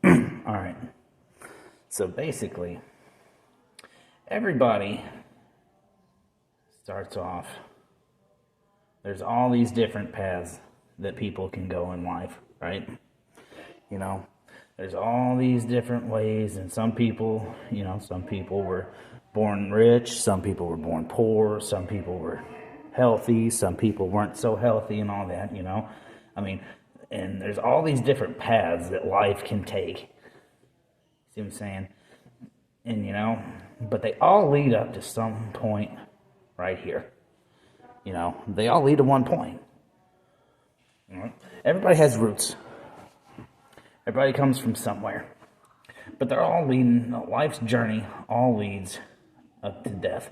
All right. So basically, everybody starts off. There's all these different paths that people can go in life, right? You know, there's all these different ways, and some people, some people were born rich, some people were born poor, some people were healthy, some people weren't so healthy, and all that. I mean, and there's all these different paths that life can take. See what I'm saying? And but they all lead up to some point right here. They all lead to one point. Everybody has roots. Everybody comes from somewhere. But they're all leading, life's journey all leads up to death.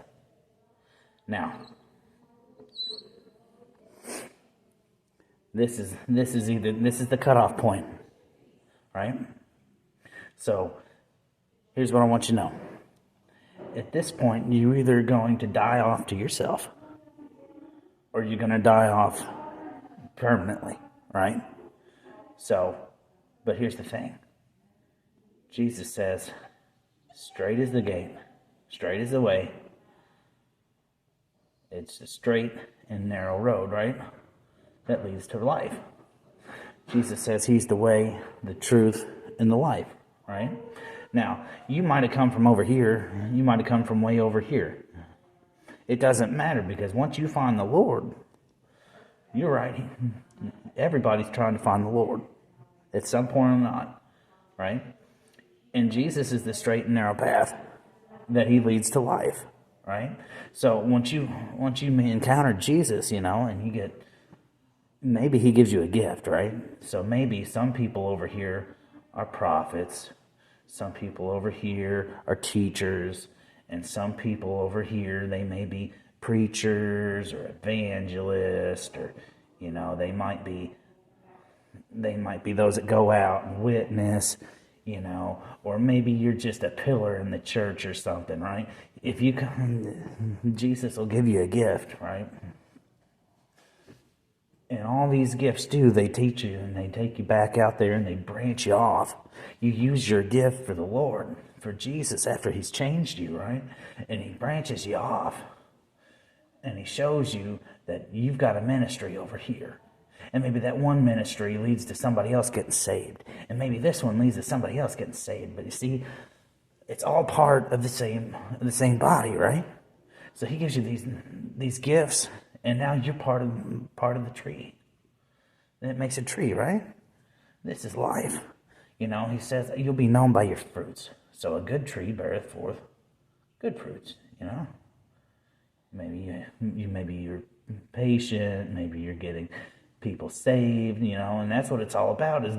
Now, this is the cutoff point, right? So, here's what I want you to know. At this point, you're either going to die off to yourself, or you're going to die off permanently, right? So, but here's the thing. Jesus says, straight is the gate, straight is the way. It's a straight and narrow road, right? That leads to life. Jesus says he's the way, the truth, and the life, right? Now, you might have come from over here, you might have come from way over here. It doesn't matter, because once you find the Lord, you're right. Everybody's trying to find the Lord at some point or not, right? And Jesus is the straight and narrow path that he leads to life, right? So once you encounter Jesus, and you get, maybe he gives you a gift, right? So maybe some people over here are prophets, some people over here are teachers, and some people over here, they may be preachers or evangelists, or they might be those that go out and witness, or maybe you're just a pillar in the church or something, right? If you come, Jesus will give you a gift, right? And all these gifts do, they teach you and they take you back out there and they branch you off. You use your gift for the Lord, for Jesus, after he's changed you, right? And he branches you off. And he shows you that you've got a ministry over here. And maybe that one ministry leads to somebody else getting saved. And maybe this one leads to somebody else getting saved. But you see, it's all part of the same body, right? So he gives you these gifts, and now you're part of the tree. And it makes a tree, right? This is life. He says you'll be known by your fruits. So a good tree beareth forth good fruits, Maybe you're patient, maybe you're getting people saved, and that's what it's all about, is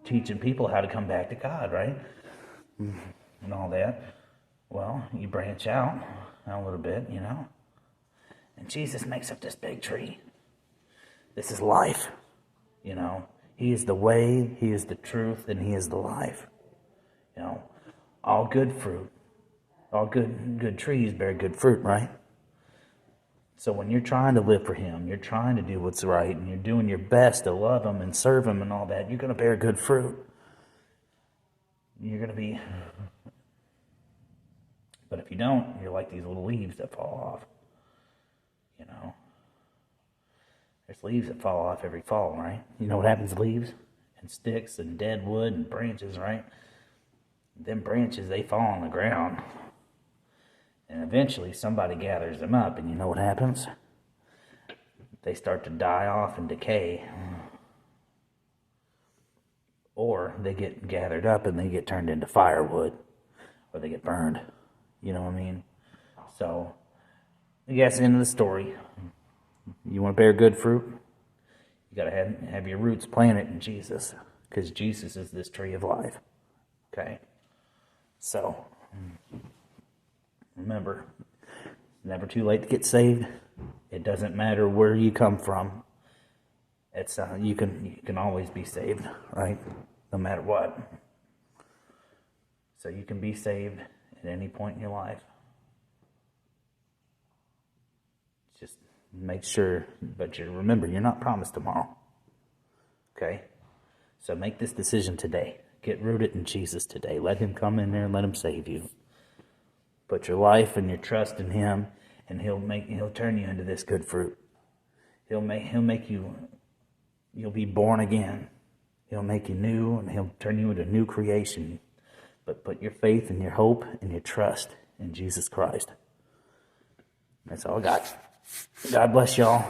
teaching people how to come back to God, right? And all that. Well, you branch out a little bit, and Jesus makes up this big tree. This is life, He is the way, he is the truth, and he is the life. All good fruit, all good trees bear good fruit, right? So when you're trying to live for him, you're trying to do what's right, and you're doing your best to love him and serve him and all that, you're going to bear good fruit. You're going to be... But if you don't, you're like these little leaves that fall off. There's leaves that fall off every fall, right? You know what happens to leaves? And sticks and dead wood and branches, right? Them branches, they fall on the ground. And eventually somebody gathers them up, and you know what happens? They start to die off and decay. Or they get gathered up and they get turned into firewood. Or they get burned. You know what I mean? So, I guess the end of the story. You want to bear good fruit? You got to have your roots planted in Jesus. Because Jesus is this tree of life. Okay? So... remember, it's never too late to get saved. It doesn't matter where you come from. It's you can always be saved, right? No matter what. So you can be saved at any point in your life. Just make sure, but remember, you're not promised tomorrow. Okay? So make this decision today. Get rooted in Jesus today. Let him come in there and let him save you. Put your life and your trust in him, and he'll turn you into this good fruit. He'll make you, you'll be born again. He'll make you new, and he'll turn you into a new creation. But put your faith and your hope and your trust in Jesus Christ. That's all I got. God bless y'all.